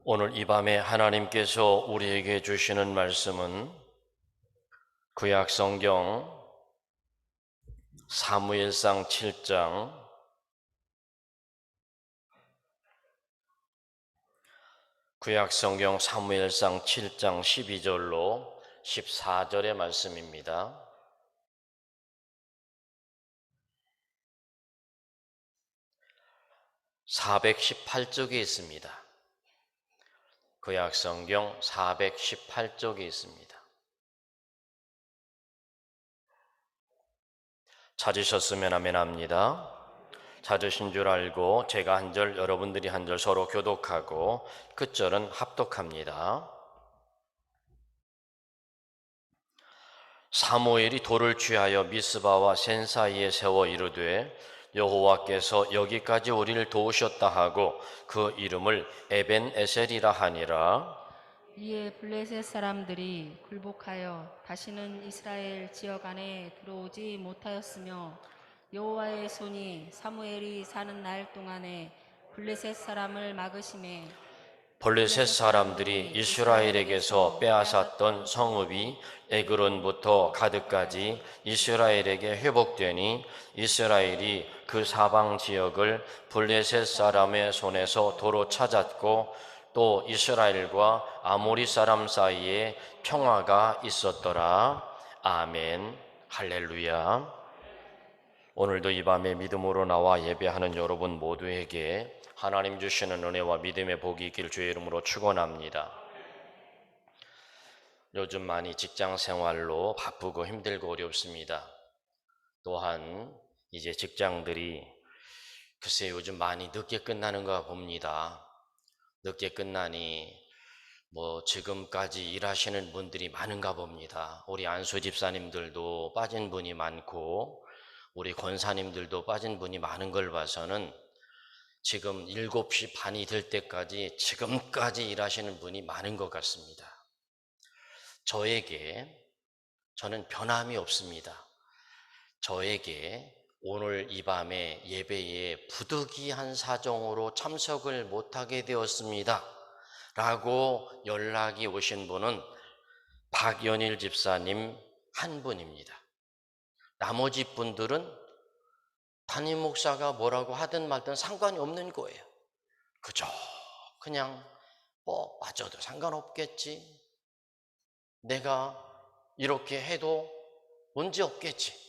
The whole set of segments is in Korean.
오늘 이 밤에 하나님께서 우리에게 주시는 말씀은 구약성경 사무엘상 7장 구약성경 사무엘상 7장 12절로 14절의 말씀입니다. (418쪽에) 있습니다. 구약성경 418쪽에 있습니다. 찾으셨으면 아멘합니다. 찾으신 줄 알고 제가 한 절, 여러분들이 한 절 서로 교독하고 끝절은 합독합니다. 사무엘이 돌을 취하여 미스바와 센 사이에 세워 이르되 여호와께서 여기까지 우리를 도우셨다 하고 그 이름을 에벤에셀이라 하니라. 이에 블레셋 사람들이 굴복하여 다시는 이스라엘 지역 안에 들어오지 못하였으며 여호와의 손이 사무엘이 사는 날 동안에 블레셋 사람을 막으심에 블레셋 사람들이 이스라엘에게서 빼앗았던 성읍이 에그론부터 가드까지 이스라엘에게 회복되니 이스라엘이 그 사방 지역을 블레셋 사람의 손에서 도로 찾았고 또 이스라엘과 아모리 사람 사이에 평화가 있었더라. 아멘. 할렐루야. 오늘도 이 밤에 믿음으로 나와 예배하는 여러분 모두에게 하나님 주시는 은혜와 믿음의 복이 있길 주의 이름으로 축원합니다. 요즘 많이 직장 생활로 바쁘고 힘들고 어렵습니다. 또한 이제 직장들이 글쎄 요즘 많이 늦게 끝나는 거 봅니다. 늦게 끝나니 지금까지 일하시는 분들이 많은가 봅니다. 우리 안수 집사님들도 빠진 분이 많고 우리 권사님들도 빠진 분이 많은 걸 봐서는 지금 7시 반이 될 때까지 지금까지 일하시는 분이 많은 것 같습니다. 저는 변함이 없습니다. 저에게 오늘 이 밤에 예배에 부득이한 사정으로 참석을 못하게 되었습니다 라고 연락이 오신 분은 박연일 집사님 한 분입니다. 나머지 분들은 담임 목사가 뭐라고 하든 말든 상관이 없는 거예요. 그냥 빠져도 상관없겠지. 내가 이렇게 해도 문제 없겠지.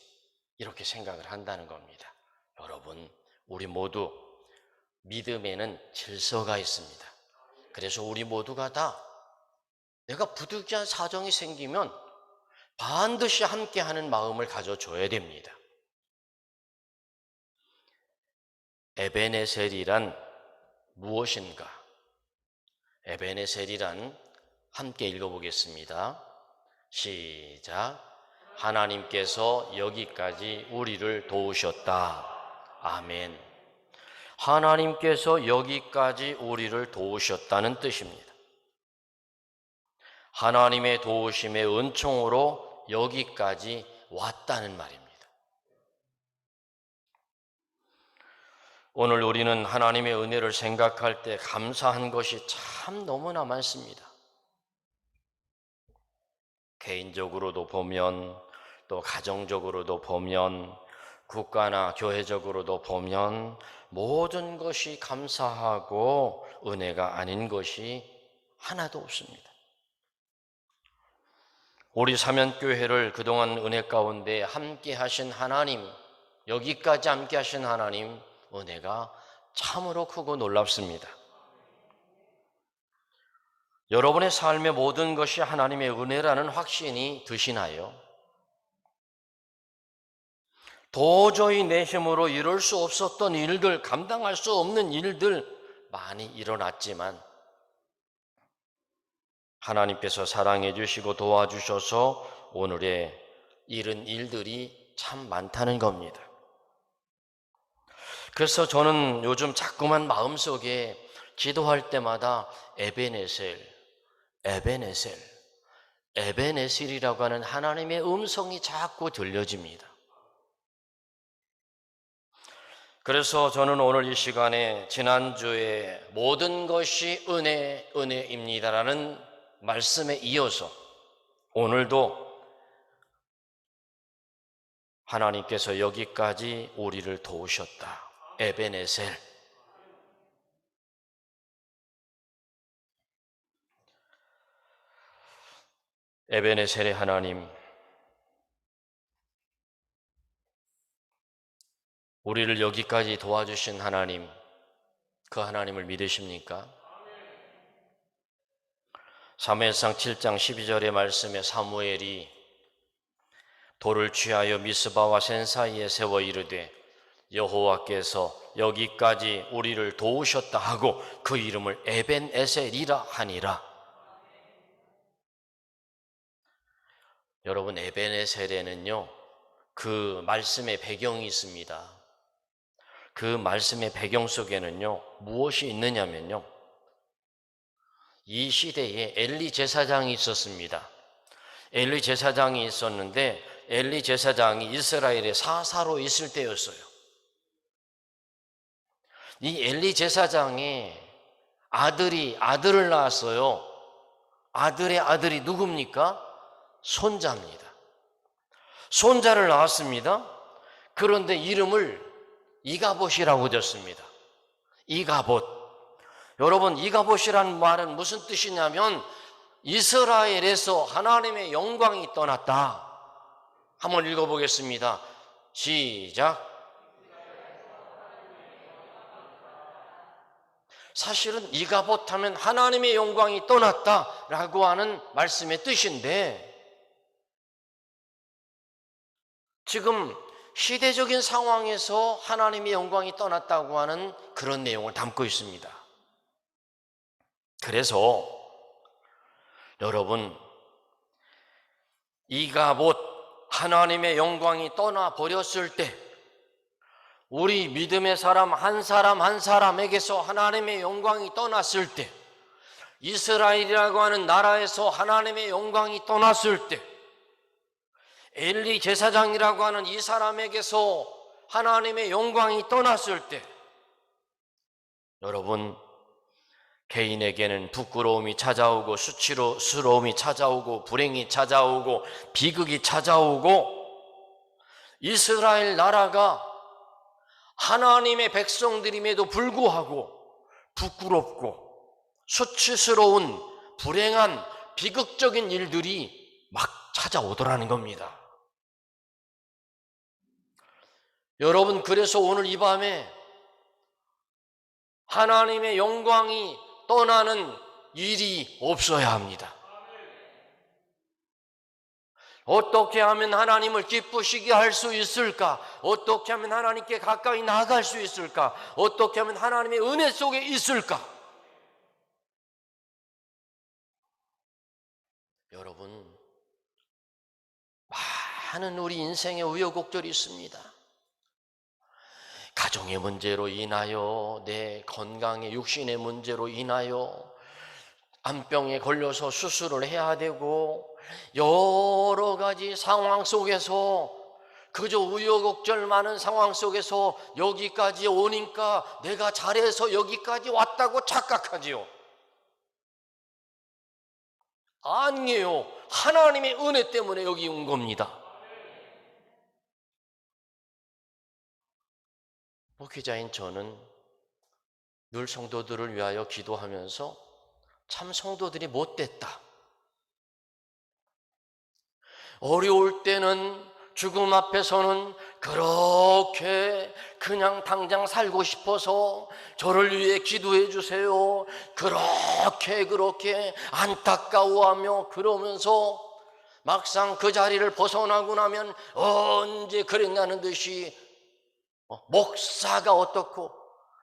이렇게 생각을 한다는 겁니다. 여러분, 우리 모두 믿음에는 질서가 있습니다. 그래서 우리 모두가 다 내가 부득이한 사정이 생기면 반드시 함께하는 마음을 가져줘야 됩니다. 에벤에셀이란 무엇인가? 에벤에셀이란 함께 읽어보겠습니다. 시작. 하나님께서 여기까지 우리를 도우셨다. 아멘. 하나님께서 여기까지 우리를 도우셨다는 뜻입니다. 하나님의 도우심의 은총으로 여기까지 왔다는 말입니다. 오늘 우리는 하나님의 은혜를 생각할 때 감사한 것이 참 너무나 많습니다. 개인적으로도 보면 또 가정적으로도 보면 국가나 교회적으로도 보면 모든 것이 감사하고 은혜가 아닌 것이 하나도 없습니다. 우리 사면교회를 그동안 은혜 가운데 함께 하신 하나님, 여기까지 함께 하신 하나님 은혜가 참으로 크고 놀랍습니다. 여러분의 삶의 모든 것이 하나님의 은혜라는 확신이 드시나요? 도저히 내 힘으로 이룰 수 없었던 일들, 감당할 수 없는 일들 많이 일어났지만 하나님께서 사랑해 주시고 도와주셔서 오늘의 이른 일들이 참 많다는 겁니다. 그래서 저는 요즘 자꾸만 마음속에 기도할 때마다 에벤에셀이라고 하는 하나님의 음성이 자꾸 들려집니다. 그래서 저는 오늘 이 시간에 지난주에 모든 것이 은혜입니다라는 말씀에 이어서 오늘도 하나님께서 여기까지 우리를 도우셨다. 에베네셀. 에베네셀의 하나님, 우리를 여기까지 도와주신 하나님, 그 하나님을 믿으십니까? 사무엘상 7장 12절의 말씀에 사무엘이 돌을 취하여 미스바와 센 사이에 세워 이르되 여호와께서 여기까지 우리를 도우셨다 하고 그 이름을 에벤에셀이라 하니라. 여러분, 에벤에셀에는요 그 말씀의 배경이 있습니다. 그 말씀의 배경 속에는요 무엇이 있느냐면요, 이 시대에 엘리 제사장이 있었습니다. 엘리 제사장이 있었는데 엘리 제사장이 이스라엘의 사사로 있을 때였어요. 이 엘리 제사장의 아들을 낳았어요. 아들의 아들이 누굽니까? 손자입니다. 손자를 낳았습니다. 그런데 이름을 이가봇이라고 졌습니다. 이가봇. 여러분, 이가봇이라는 말은 무슨 뜻이냐면 이스라엘에서 하나님의 영광이 떠났다. 한번 읽어보겠습니다. 시작. 사실은 이가봇 하면 하나님의 영광이 떠났다라고 하는 말씀의 뜻인데, 지금 시대적인 상황에서 하나님의 영광이 떠났다고 하는 그런 내용을 담고 있습니다. 그래서 여러분, 이가봇, 하나님의 영광이 떠나버렸을 때 우리 믿음의 사람 한 사람에게서 하나님의 영광이 떠났을 때, 이스라엘이라고 하는 나라에서 하나님의 영광이 떠났을 때, 엘리 제사장이라고 하는 이 사람에게서 하나님의 영광이 떠났을 때, 여러분, 개인에게는 부끄러움이 찾아오고 수치스러움이 찾아오고 불행이 찾아오고 비극이 찾아오고, 이스라엘 나라가 하나님의 백성들임에도 불구하고 부끄럽고 수치스러운 불행한 비극적인 일들이 막 찾아오더라는 겁니다. 여러분, 그래서 오늘 이 밤에 하나님의 영광이 떠나는 일이 없어야 합니다. 어떻게 하면 하나님을 기쁘시게 할 수 있을까? 어떻게 하면 하나님께 가까이 나아갈 수 있을까? 어떻게 하면 하나님의 은혜 속에 있을까? 여러분, 많은 우리 인생의 우여곡절이 있습니다. 가정의 문제로 인하여, 내 건강의 육신의 문제로 인하여 암병에 걸려서 수술을 해야 되고, 여러 가지 상황 속에서, 그저 우여곡절 많은 상황 속에서 여기까지 오니까 내가 잘해서 여기까지 왔다고 착각하지요. 아니에요. 하나님의 은혜 때문에 여기 온 겁니다. 목회자인 저는 늘 성도들을 위하여 기도하면서 참 성도들이 못됐다, 어려울 때는, 죽음 앞에서는 그렇게 그냥 당장 살고 싶어서 저를 위해 기도해 주세요, 그렇게 안타까워하며 그러면서 막상 그 자리를 벗어나고 나면 언제 그랬냐는 듯이 목사가 어떻고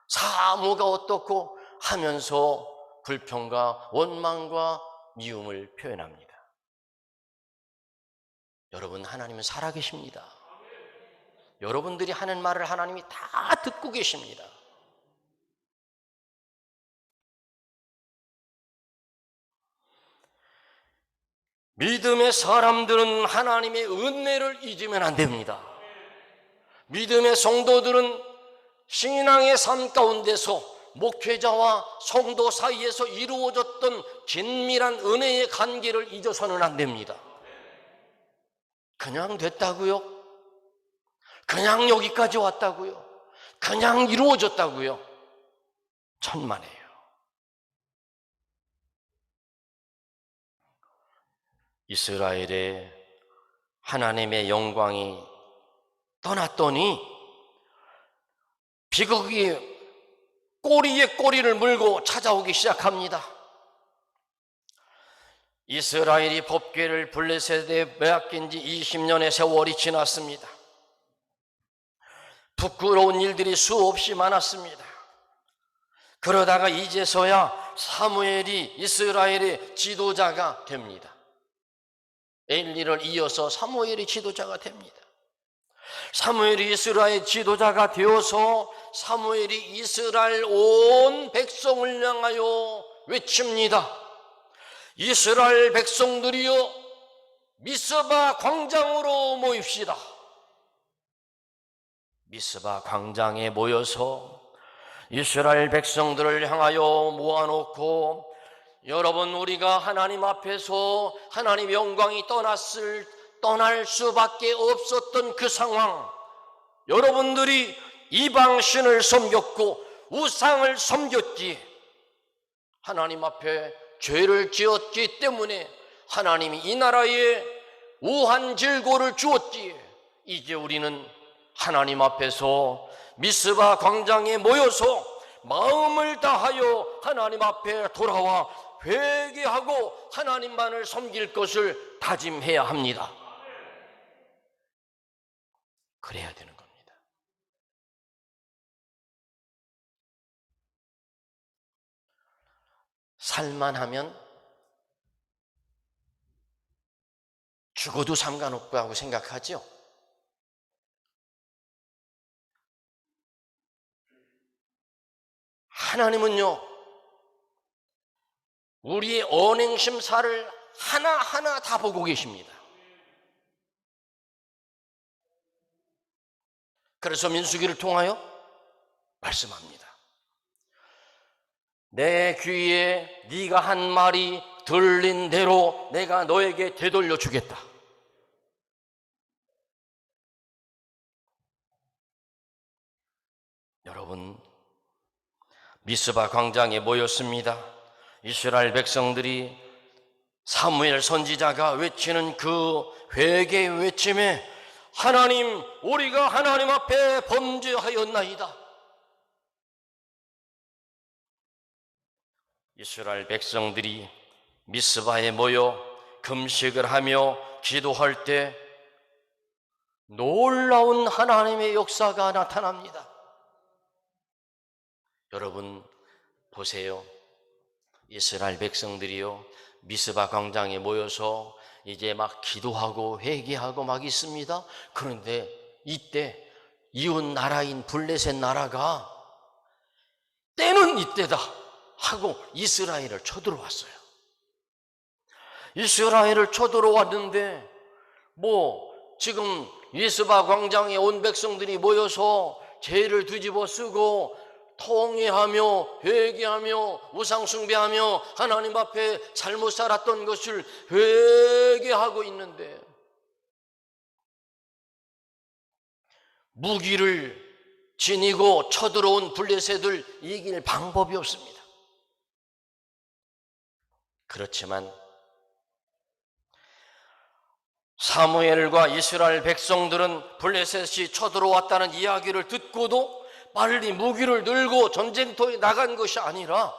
사모가 어떻고 하면서 불평과 원망과 미움을 표현합니다. 여러분, 하나님은 살아계십니다. 여러분들이 하는 말을 하나님이 다 듣고 계십니다. 믿음의 사람들은 하나님의 은혜를 잊으면 안 됩니다. 믿음의 성도들은 신앙의 삶 가운데서 목회자와 성도 사이에서 이루어졌던 긴밀한 은혜의 관계를 잊어서는 안 됩니다. 그냥 됐다고요? 그냥 여기까지 왔다고요? 그냥 이루어졌다고요? 천만에요. 이스라엘의 하나님의 영광이 떠났더니 비극이 꼬리에 꼬리를 물고 찾아오기 시작합니다. 이스라엘이 법궤를 블레셋에 빼앗긴 지 20년의 세월이 지났습니다. 부끄러운 일들이 수없이 많았습니다. 그러다가 이제서야 사무엘이 이스라엘의 지도자가 됩니다. 엘리를 이어서 사무엘이 지도자가 됩니다. 사무엘이 이스라엘 지도자가 되어서 사무엘이 이스라엘 온 백성을 향하여 외칩니다. 이스라엘 백성들이여 미스바 광장으로 모입시다. 미스바 광장에 모여서 이스라엘 백성들을 향하여 모아놓고, 여러분, 우리가 하나님 앞에서 하나님 영광이 떠날 수밖에 없었던 그 상황, 여러분들이 이방신을 섬겼고 우상을 섬겼기에 하나님 앞에 죄를 지었기 때문에 하나님이 이 나라에 우한 질고를 주었기에 이제 우리는 하나님 앞에서 미스바 광장에 모여서 마음을 다하여 하나님 앞에 돌아와 회개하고 하나님만을 섬길 것을 다짐해야 합니다. 그래야 되는 겁니다. 살만하면 죽어도 상관없고 하고 생각하죠. 하나님은요, 우리의 언행심사를 하나하나 다 보고 계십니다. 그래서 민수기를 통하여 말씀합니다. 내 귀에 네가 한 말이 들린 대로 내가 너에게 되돌려 주겠다. 여러분, 미스바 광장에 모였습니다. 이스라엘 백성들이 사무엘 선지자가 외치는 그 회개의 외침에 하나님, 우리가 하나님 앞에 범죄하였나이다. 이스라엘 백성들이 미스바에 모여 금식을 하며 기도할 때 놀라운 하나님의 역사가 나타납니다. 여러분 보세요. 이스라엘 백성들이요, 미스바 광장에 모여서 이제 막 기도하고 회개하고 막 있습니다. 그런데 이때 이웃 나라인 블레셋 나라가 때는 이때다 하고 이스라엘을 쳐들어왔어요. 이스라엘을 쳐들어왔는데 지금 미스바 광장에 온 백성들이 모여서 죄를 뒤집어 쓰고 통회하며 회개하며 우상숭배하며 하나님 앞에 잘못 살았던 것을 회개하고 있는데, 무기를 지니고 쳐들어온 블레셋을 이길 방법이 없습니다. 그렇지만 사무엘과 이스라엘 백성들은 블레셋이 쳐들어왔다는 이야기를 듣고도 빨리 무기를 들고 전쟁터에 나간 것이 아니라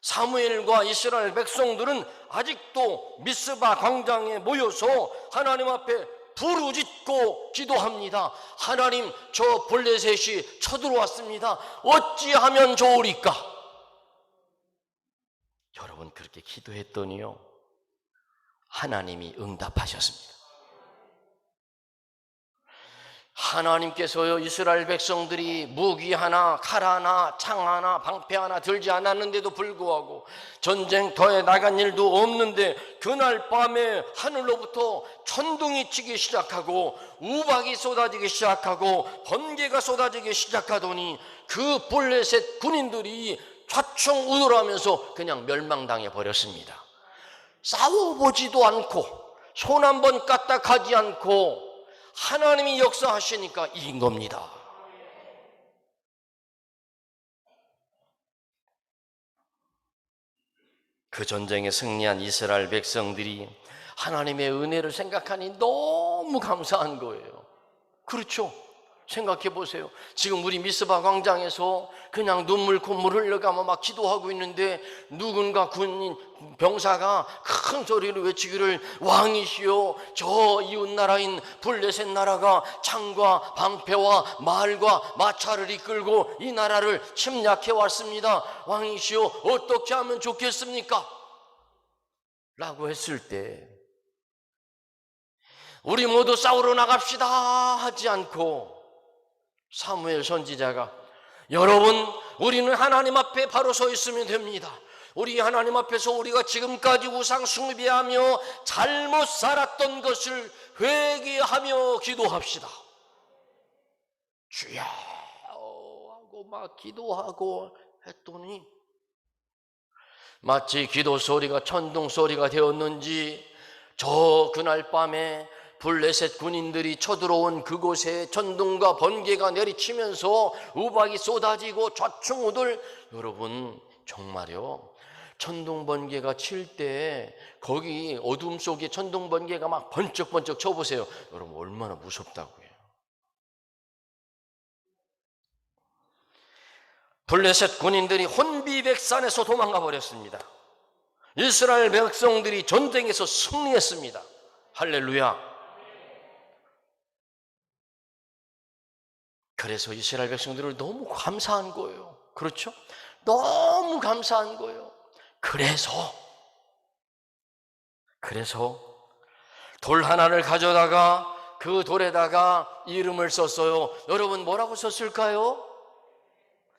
사무엘과 이스라엘 백성들은 아직도 미스바 광장에 모여서 하나님 앞에 부르짖고 기도합니다. 하나님, 저 블레셋이 쳐들어왔습니다. 어찌하면 좋으리까? 여러분, 그렇게 기도했더니요, 하나님이 응답하셨습니다. 하나님께서요, 이스라엘 백성들이 무기 하나, 칼 하나, 창 하나, 방패 하나 들지 않았는데도 불구하고 전쟁터에 나간 일도 없는데 그날 밤에 하늘로부터 천둥이 치기 시작하고 우박이 쏟아지기 시작하고 번개가 쏟아지기 시작하더니 그 블레셋 군인들이 좌충우돌하면서 그냥 멸망당해 버렸습니다. 싸워보지도 않고 손 한 번 까딱하지 않고 하나님이 역사하시니까 이긴 겁니다. 그 전쟁에 승리한 이스라엘 백성들이 하나님의 은혜를 생각하니 너무 감사한 거예요. 그렇죠? 생각해 보세요. 지금 우리 미스바 광장에서 그냥 눈물 콧물 흘려가며 막 기도하고 있는데 누군가 군인 병사가 큰 소리로 외치기를 왕이시여, 저 이웃 나라인 블레셋 나라가 창과 방패와 말과 마차를 이끌고 이 나라를 침략해 왔습니다. 왕이시여, 어떻게 하면 좋겠습니까? 라고 했을 때 우리 모두 싸우러 나갑시다 하지 않고 사무엘 선지자가, 여러분, 우리는 하나님 앞에 바로 서 있으면 됩니다. 우리 하나님 앞에서 우리가 지금까지 우상 숭배하며 잘못 살았던 것을 회개하며 기도합시다. 주여 하고 막 기도하고 했더니 마치 기도 소리가 천둥 소리가 되었는지 저 그날 밤에 블레셋 군인들이 쳐들어온 그곳에 천둥과 번개가 내리치면서 우박이 쏟아지고 좌충우돌. 여러분, 정말요, 천둥 번개가 칠 때 거기 어둠 속에 천둥 번개가 막 번쩍번쩍 쳐보세요. 여러분, 얼마나 무섭다고요. 블레셋 군인들이 혼비백산에서 도망가 버렸습니다. 이스라엘 백성들이 전쟁에서 승리했습니다. 할렐루야. 그래서 이스라엘 백성들을 너무 감사한 거예요. 그렇죠? 너무 감사한 거예요. 그래서 돌 하나를 가져다가 그 돌에다가 이름을 썼어요. 여러분, 뭐라고 썼을까요?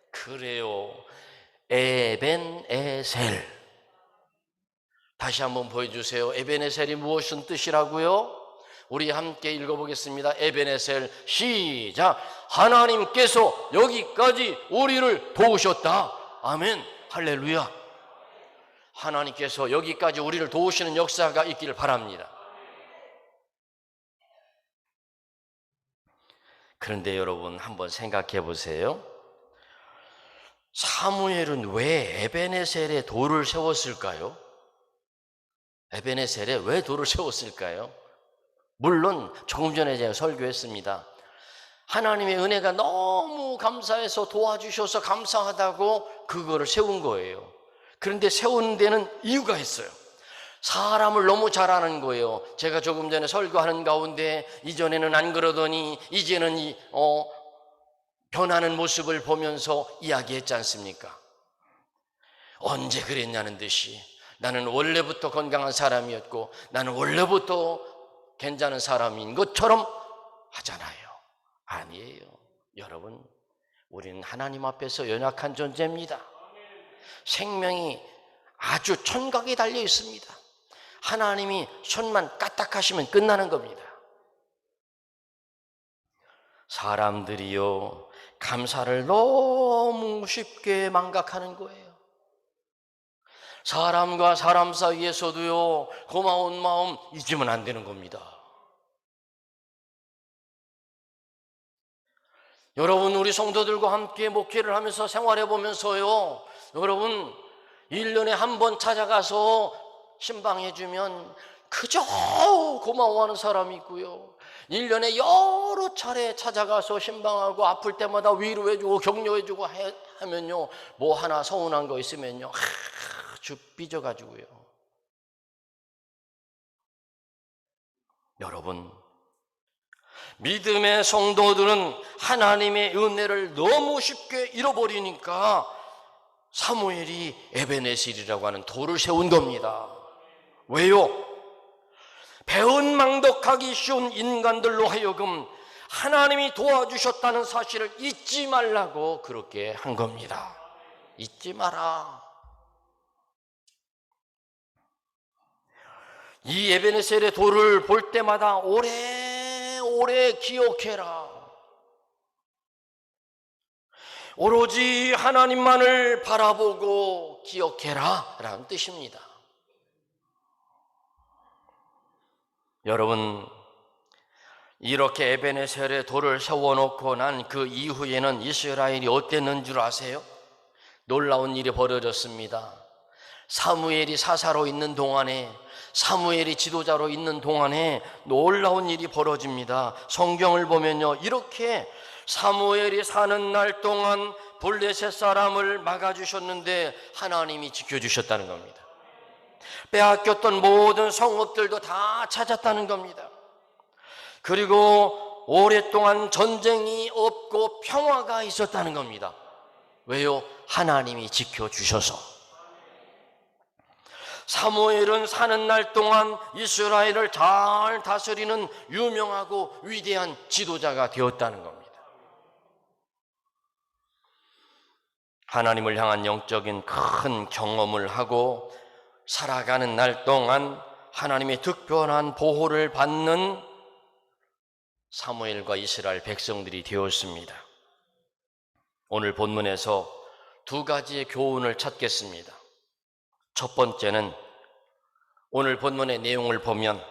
그래요, 에벤에셀. 다시 한번 보여주세요. 에벤에셀이 무엇인 뜻이라고요? 우리 함께 읽어보겠습니다. 에벤에셀, 시작. 하나님께서 여기까지 우리를 도우셨다. 아멘. 할렐루야. 하나님께서 여기까지 우리를 도우시는 역사가 있기를 바랍니다. 그런데 여러분, 한번 생각해 보세요. 사무엘은 왜 에벤에셀에 돌을 세웠을까요? 에벤에셀에 왜 돌을 세웠을까요? 물론 조금 전에 제가 설교했습니다. 하나님의 은혜가 너무 감사해서 도와주셔서 감사하다고 그거를 세운 거예요. 그런데 세우는 데는 이유가 있어요. 사람을 너무 잘 아는 거예요. 제가 조금 전에 설교하는 가운데 이전에는 안 그러더니 이제는 변하는 모습을 보면서 이야기했지 않습니까? 언제 그랬냐는 듯이 나는 원래부터 건강한 사람이었고 나는 원래부터 괜찮은 사람인 것처럼 하잖아요. 아니에요. 여러분, 우리는 하나님 앞에서 연약한 존재입니다. 생명이 아주 천각에 달려 있습니다. 하나님이 손만 까딱하시면 끝나는 겁니다. 사람들이요, 감사를 너무 쉽게 망각하는 거예요. 사람과 사람 사이에서도요, 고마운 마음 잊으면 안 되는 겁니다. 여러분, 우리 성도들과 함께 목회를 하면서 생활해 보면서요, 여러분, 1년에 한 번 찾아가서 신방해 주면 그저 고마워하는 사람이 있고요, 1년에 여러 차례 찾아가서 신방하고 아플 때마다 위로해 주고 격려해 주고 하면요, 뭐 하나 서운한 거 있으면요, 아주 삐져가지고요. 여러분, 믿음의 성도들은 하나님의 은혜를 너무 쉽게 잃어버리니까 사무엘이 에벤에셀이라고 하는 돌을 세운 겁니다. 왜요? 배은망덕하기 쉬운 인간들로 하여금 하나님이 도와주셨다는 사실을 잊지 말라고 그렇게 한 겁니다. 잊지 마라. 이 에베네셀의 돌을 볼 때마다 오래오래 기억해라. 오로지 하나님만을 바라보고 기억해라 라는 뜻입니다. 여러분, 이렇게 에베네셀의 돌을 세워놓고 난 그 이후에는 이스라엘이 어땠는 줄 아세요? 놀라운 일이 벌어졌습니다. 사무엘이 사사로 있는 동안에, 사무엘이 지도자로 있는 동안에 놀라운 일이 벌어집니다. 성경을 보면요, 이렇게 사무엘이 사는 날 동안 블레셋 사람을 막아주셨는데 하나님이 지켜주셨다는 겁니다. 빼앗겼던 모든 성읍들도 다 찾았다는 겁니다. 그리고 오랫동안 전쟁이 없고 평화가 있었다는 겁니다. 왜요? 하나님이 지켜주셔서. 사무엘은 사는 날 동안 이스라엘을 잘 다스리는 유명하고 위대한 지도자가 되었다는 겁니다. 하나님을 향한 영적인 큰 경험을 하고 살아가는 날 동안 하나님의 특별한 보호를 받는 사무엘과 이스라엘 백성들이 되었습니다. 오늘 본문에서 두 가지의 교훈을 찾겠습니다. 첫 번째는 오늘 본문의 내용을 보면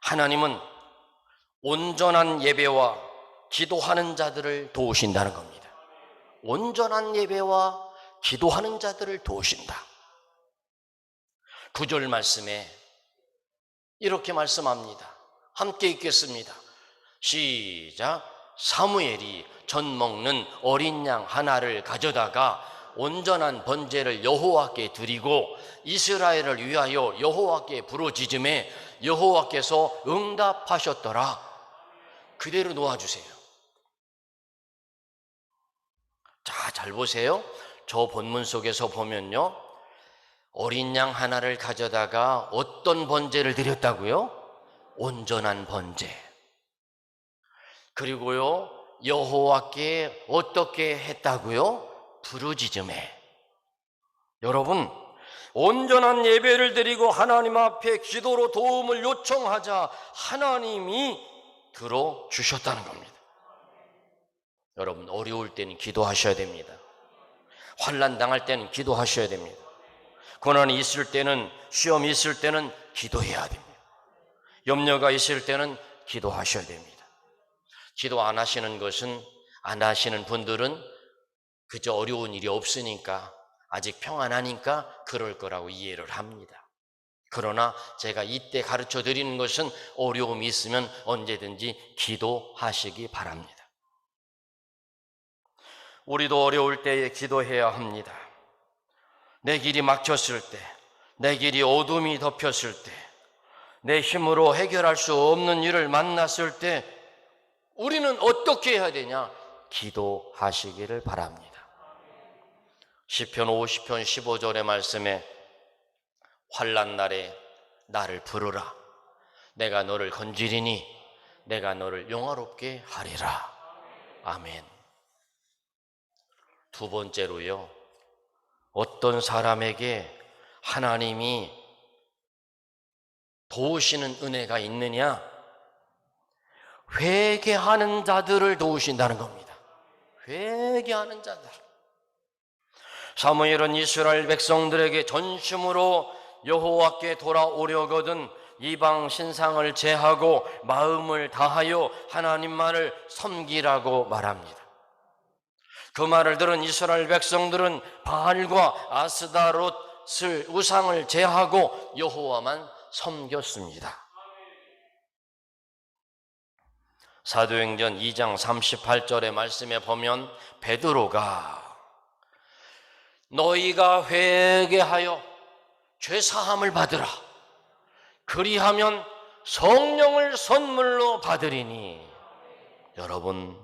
하나님은 온전한 예배와 기도하는 자들을 도우신다는 겁니다. 온전한 예배와 기도하는 자들을 도우신다. 9절 말씀에 이렇게 말씀합니다. 함께 읽겠습니다. 시작. 사무엘이 전 먹는 어린 양 하나를 가져다가 온전한 번제를 여호와께 드리고 이스라엘을 위하여 여호와께 부르짖음에 여호와께서 응답하셨더라. 그대로 놓아주세요. 자, 잘 보세요. 저 본문 속에서 보면요, 어린 양 하나를 가져다가 어떤 번제를 드렸다고요? 온전한 번제. 그리고요, 여호와께 어떻게 했다고요? 부르짖음에. 여러분, 온전한 예배를 드리고 하나님 앞에 기도로 도움을 요청하자 하나님이 들어주셨다는 겁니다. 여러분, 어려울 때는 기도하셔야 됩니다. 환난 당할 때는 기도하셔야 됩니다. 고난이 있을 때는, 시험이 있을 때는 기도해야 됩니다. 염려가 있을 때는 기도하셔야 됩니다. 기도 안 하시는 것은, 안 하시는 분들은 그저 어려운 일이 없으니까, 아직 평안하니까 그럴 거라고 이해를 합니다. 그러나 제가 이때 가르쳐 드리는 것은 어려움이 있으면 언제든지 기도하시기 바랍니다. 우리도 어려울 때에 기도해야 합니다. 내 길이 막혔을 때, 내 길이 어둠이 덮였을 때, 내 힘으로 해결할 수 없는 일을 만났을 때 우리는 어떻게 해야 되냐? 기도하시기를 바랍니다. 시편 50편 15절의 말씀에 환난 날에 나를 부르라. 내가 너를 건지리니 내가 너를 영화롭게 하리라. 아멘. 두 번째로요, 어떤 사람에게 하나님이 도우시는 은혜가 있느냐? 회개하는 자들을 도우신다는 겁니다. 회개하는 자들. 사무엘은 이스라엘 백성들에게 전심으로 여호와께 돌아오려거든 이방 신상을 제하고 마음을 다하여 하나님만을 섬기라고 말합니다. 그 말을 들은 이스라엘 백성들은 바알과 아스다롯을 우상을 제하고 여호와만 섬겼습니다. 사도행전 2장 38절의 말씀에 보면 베드로가 너희가 회개하여 죄사함을 받으라. 그리하면 성령을 선물로 받으리니. 여러분,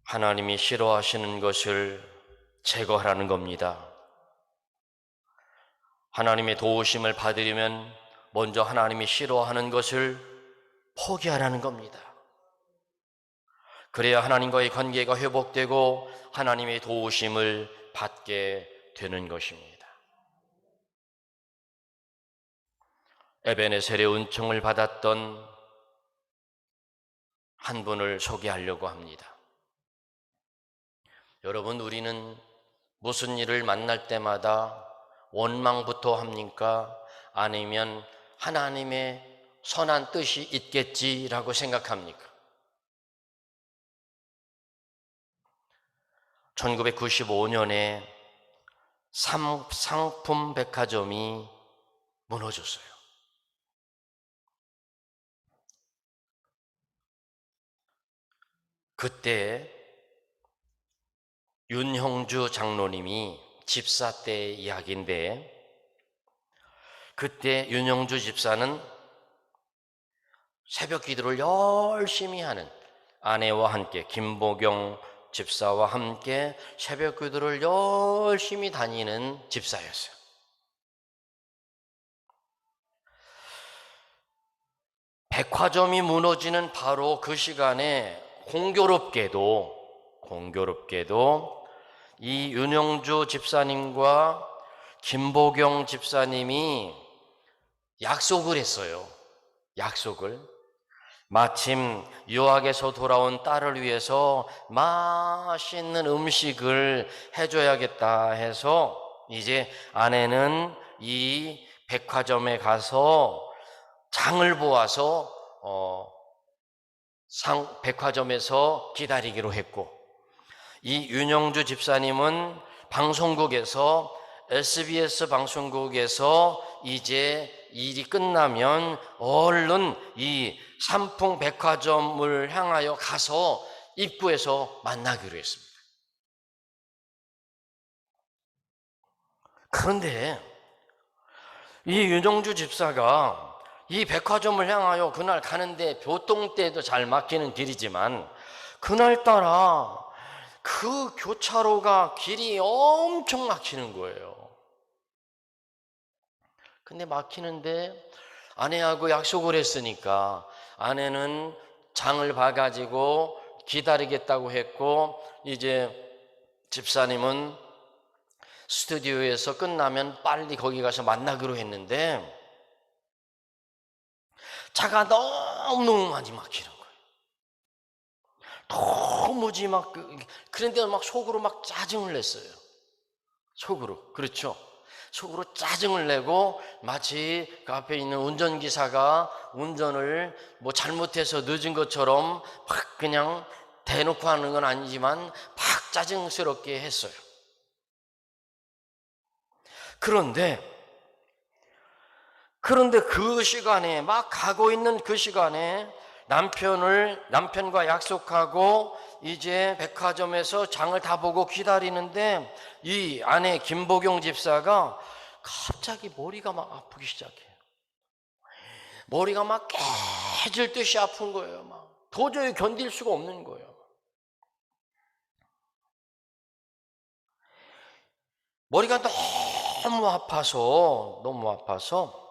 하나님이 싫어하시는 것을 제거하라는 겁니다. 하나님의 도우심을 받으려면 먼저 하나님이 싫어하는 것을 포기하라는 겁니다. 그래야 하나님과의 관계가 회복되고 하나님의 도우심을 받게 되는 것입니다. 에베네셀의 은총을 받았던 한 분을 소개하려고 합니다. 여러분, 우리는 무슨 일을 만날 때마다 원망부터 합니까? 아니면 하나님의 선한 뜻이 있겠지라고 생각합니까? 1995년에 상품 백화점이 무너졌어요. 그때 윤형주 장로님이 집사 때 이야기인데, 그때 윤형주 집사는 새벽 기도를 열심히 하는 아내와 함께, 김보경 집사와 함께 새벽 기도를 열심히 다니는 집사였어요. 백화점이 무너지는 바로 그 시간에 공교롭게도 이 윤영주 집사님과 김보경 집사님이 약속을 했어요. 약속을. 마침 유학에서 돌아온 딸을 위해서 맛있는 음식을 해줘야겠다 해서 이제 아내는 이 백화점에 가서 장을 보아서 백화점에서 기다리기로 했고, 이 윤영주 집사님은 방송국에서, SBS 방송국에서 이제 일이 끝나면 얼른 이 삼풍 백화점을 향하여 가서 입구에서 만나기로 했습니다. 그런데 이 윤영주 집사가 이 백화점을 향하여 그날 가는데 교통 때도 잘 막히는 길이지만 그날따라 그 교차로가 길이 엄청 막히는 거예요. 근데 막히는데 아내하고 약속을 했으니까 아내는 장을 봐가지고 기다리겠다고 했고, 이제 집사님은 스튜디오에서 끝나면 빨리 거기 가서 만나기로 했는데 차가 너무 많이 막히는 거예요. 도무지 그런데 막 속으로 막 짜증을 냈어요. 속으로. 그렇죠. 속으로 짜증을 내고 마치 그 앞에 있는 운전기사가 운전을 뭐 잘못해서 늦은 것처럼 막 그냥 대놓고 하는 건 아니지만 막 짜증스럽게 했어요. 그런데 그 시간에 막 가고 있는 그 시간에 남편과 약속하고 이제 백화점에서 장을 다 보고 기다리는데 이 아내 김보경 집사가 갑자기 머리가 막 아프기 시작해요. 머리가 막 깨질 듯이 아픈 거예요. 막 도저히 견딜 수가 없는 거예요. 머리가 너무 아파서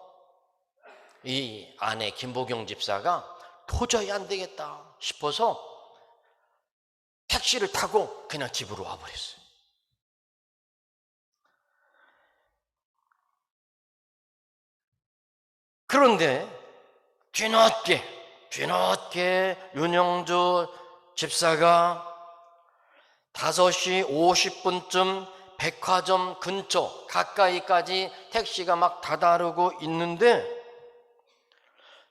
이 아내 김보경 집사가 도저히 안 되겠다 싶어서 택시를 타고 그냥 집으로 와버렸어요. 그런데 뒤늦게 윤영주 집사가 5시 50분쯤 백화점 근처 가까이까지 택시가 막 다다르고 있는데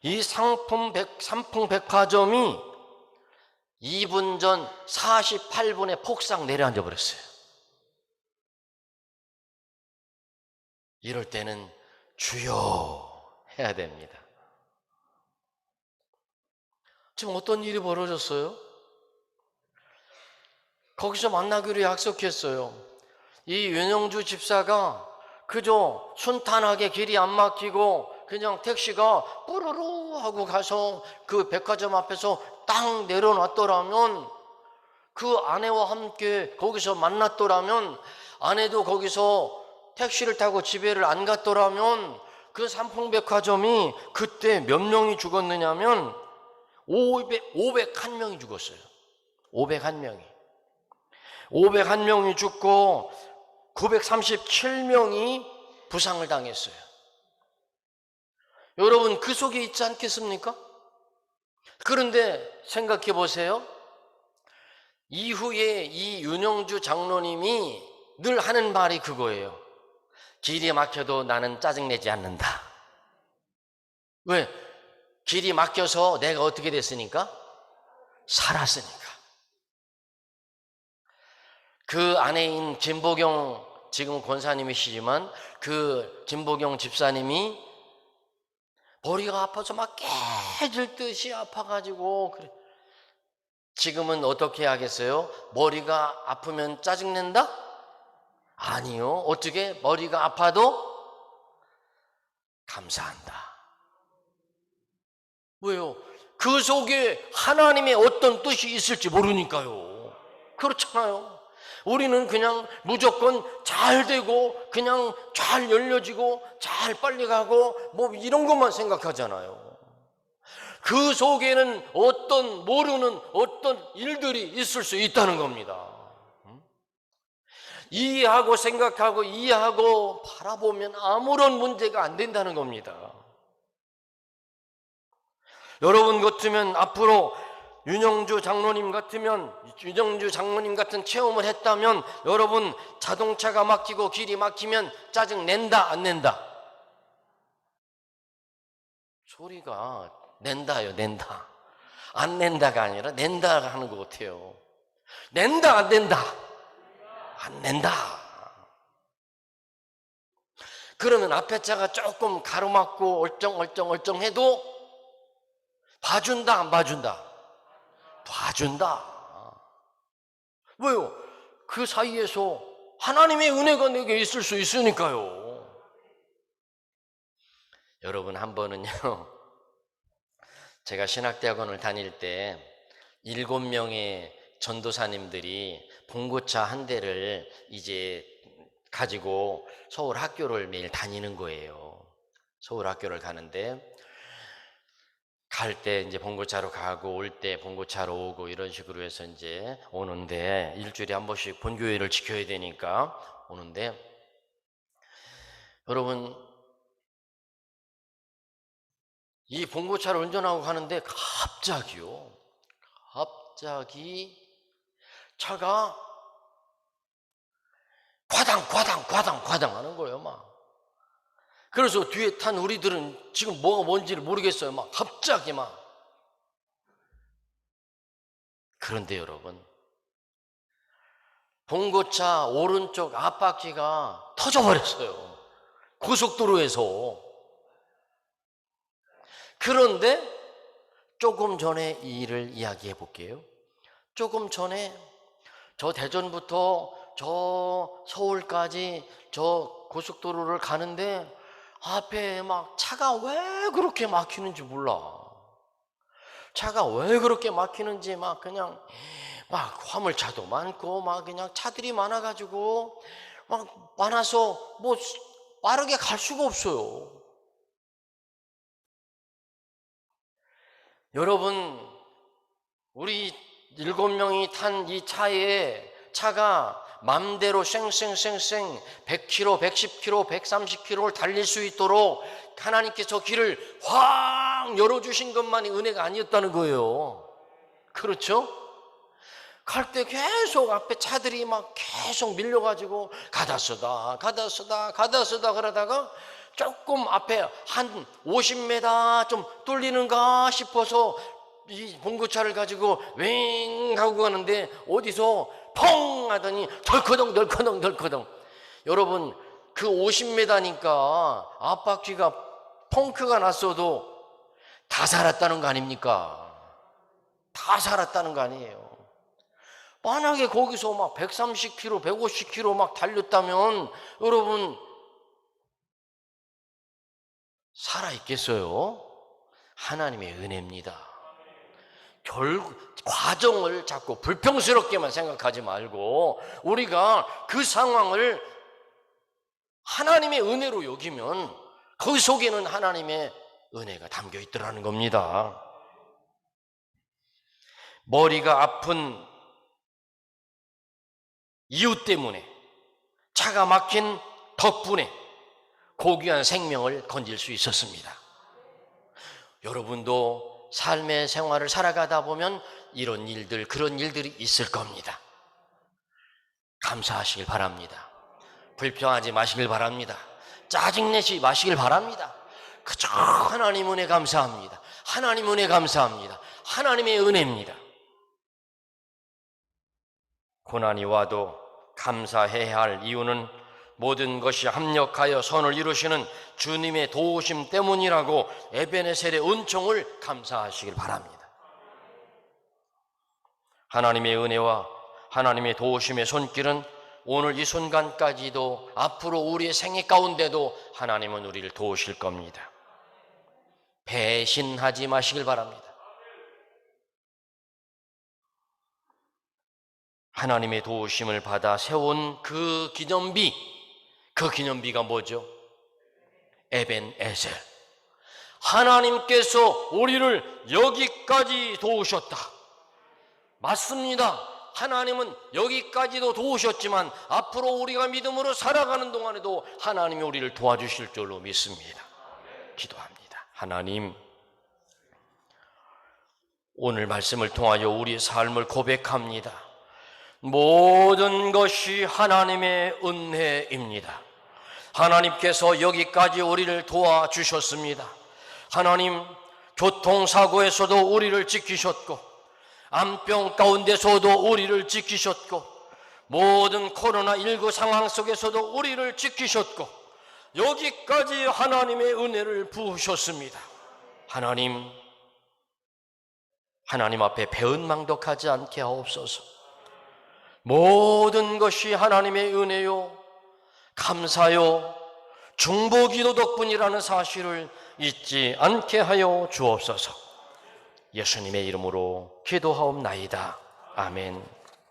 이 삼풍 백화점이 2분 전 48분에 폭삭 내려앉아 버렸어요. 이럴 때는 주여 해야 됩니다. 지금 어떤 일이 벌어졌어요? 거기서 만나기로 약속했어요. 이 윤영주 집사가 그저 순탄하게 길이 안 막히고 그냥 택시가 뿌르르 하고 가서 그 백화점 앞에서 딱 내려놨더라면, 그 아내와 함께 거기서 만났더라면, 아내도 거기서 택시를 타고 집에를 안 갔더라면 그 삼풍백화점이 그때 몇 명이 죽었느냐면 501명이 죽었어요. 501명이. 501명이 죽고 937명이 부상을 당했어요. 여러분, 그 속에 있지 않겠습니까? 그런데 생각해 보세요. 이후에 이 윤영주 장로님이 늘 하는 말이 그거예요. 길이 막혀도 나는 짜증내지 않는다. 왜? 길이 막혀서 내가 어떻게 됐으니까? 살았으니까. 그 아내인 진보경, 지금 권사님이시지만 그 진보경 집사님이 머리가 아파서 막 깨질 듯이 아파가지고 그래. 지금은 어떻게 하겠어요? 머리가 아프면 짜증낸다? 아니요. 어떻게? 머리가 아파도 감사한다. 왜요? 그 속에 하나님의 어떤 뜻이 있을지 모르니까요. 그렇잖아요. 우리는 그냥 무조건 잘 되고 그냥 잘 열려지고 잘 빨리 가고 뭐 이런 것만 생각하잖아요. 그 속에는 어떤 모르는 어떤 일들이 있을 수 있다는 겁니다. 이해하고 생각하고 이해하고 바라보면 아무런 문제가 안 된다는 겁니다. 여러분 같으면 앞으로 윤영주 장로님 같은 체험을 했다면 여러분 자동차가 막히고 길이 막히면 짜증 낸다 안 낸다? 소리가 낸다요. 낸다. 안 낸다가 아니라 낸다 하는 것 같아요. 낸다 안 낸다? 안 낸다. 그러면 앞에 차가 조금 가로막고 얼쩡얼쩡 해도 봐준다 안 봐준다? 봐준다. 왜요? 그 사이에서 하나님의 은혜가 내게 있을 수 있으니까요. 여러분, 한 번은요, 제가 신학대학원을 다닐 때 7명의 전도사님들이 봉고차 한 대를 이제 가지고 서울 학교를 매일 다니는 거예요. 서울 학교를 가는데 갈 때 이제 봉고차로 가고 올 때 봉고차로 오고 이런 식으로 해서 이제 오는데 일주일에 한 번씩 본교회를 지켜야 되니까 오는데 여러분 이 봉고차를 운전하고 가는데 갑자기 차가 과당 하는 거예요. 막 그래서 뒤에 탄 우리들은 지금 뭐가 뭔지를 모르겠어요. 막 갑자기 막. 그런데 여러분, 봉고차 오른쪽 앞바퀴가 터져버렸어요. 고속도로에서. 그런데 조금 전에 이 일을 이야기해 볼게요. 조금 전에 저 대전부터 저 서울까지 저 고속도로를 가는데 앞에 막 차가 왜 그렇게 막히는지 몰라. 차가 왜 그렇게 막히는지 막 그냥 막 화물차도 많고 막 그냥 차들이 많아가지고 막 많아서 뭐 빠르게 갈 수가 없어요. 여러분, 우리 7명이 탄 이 차가 맘대로 쌩쌩쌩쌩 100km, 110km, 130km를 달릴 수 있도록 하나님께서 길을 확 열어주신 것만이 은혜가 아니었다는 거예요. 그렇죠? 갈 때 계속 앞에 차들이 막 계속 밀려가지고 가다 쓰다 그러다가 조금 앞에 한 50m 좀 뚫리는가 싶어서 이 봉고차를 가지고 웽 하고 가는데 어디서 펑 하더니 덜커덩. 여러분, 그 50m니까 앞바퀴가 펑크가 났어도 다 살았다는 거 아닙니까? 다 살았다는 거 아니에요. 만약에 거기서 막 130km, 150km 막 달렸다면 여러분 살아있겠어요? 하나님의 은혜입니다. 과정을 자꾸 불평스럽게만 생각하지 말고 우리가 그 상황을 하나님의 은혜로 여기면 그 속에는 하나님의 은혜가 담겨 있더라는 겁니다. 머리가 아픈 이유 때문에, 차가 막힌 덕분에 고귀한 생명을 건질 수 있었습니다. 여러분도 삶의 생활을 살아가다 보면 이런 일들, 그런 일들이 있을 겁니다. 감사하시길 바랍니다. 불평하지 마시길 바랍니다. 짜증내지 마시길 바랍니다. 그저 하나님 은혜 감사합니다. 하나님 은혜 감사합니다. 하나님의 은혜입니다. 고난이 와도 감사해야 할 이유는 모든 것이 합력하여 선을 이루시는 주님의 도우심 때문이라고 에베네셀의 은총을 감사하시길 바랍니다. 하나님의 은혜와 하나님의 도우심의 손길은 오늘 이 순간까지도, 앞으로 우리의 생애 가운데도 하나님은 우리를 도우실 겁니다. 배신하지 마시길 바랍니다. 하나님의 도우심을 받아 세운 그 기념비가 뭐죠? 에벤에셀. 하나님께서 우리를 여기까지 도우셨다. 맞습니다. 하나님은 여기까지도 도우셨지만 앞으로 우리가 믿음으로 살아가는 동안에도 하나님이 우리를 도와주실 줄로 믿습니다. 기도합니다. 하나님, 오늘 말씀을 통하여 우리의 삶을 고백합니다. 모든 것이 하나님의 은혜입니다. 하나님께서 여기까지 우리를 도와주셨습니다. 하나님, 교통사고에서도 우리를 지키셨고, 암병 가운데서도 우리를 지키셨고, 모든 코로나19 상황 속에서도 우리를 지키셨고, 여기까지 하나님의 은혜를 부으셨습니다. 하나님 앞에 배은망덕하지 않게 하옵소서. 모든 것이 하나님의 은혜요, 감사요, 중보기도 덕분이라는 사실을 잊지 않게 하여 주옵소서. 예수님의 이름으로 기도하옵나이다. 아멘.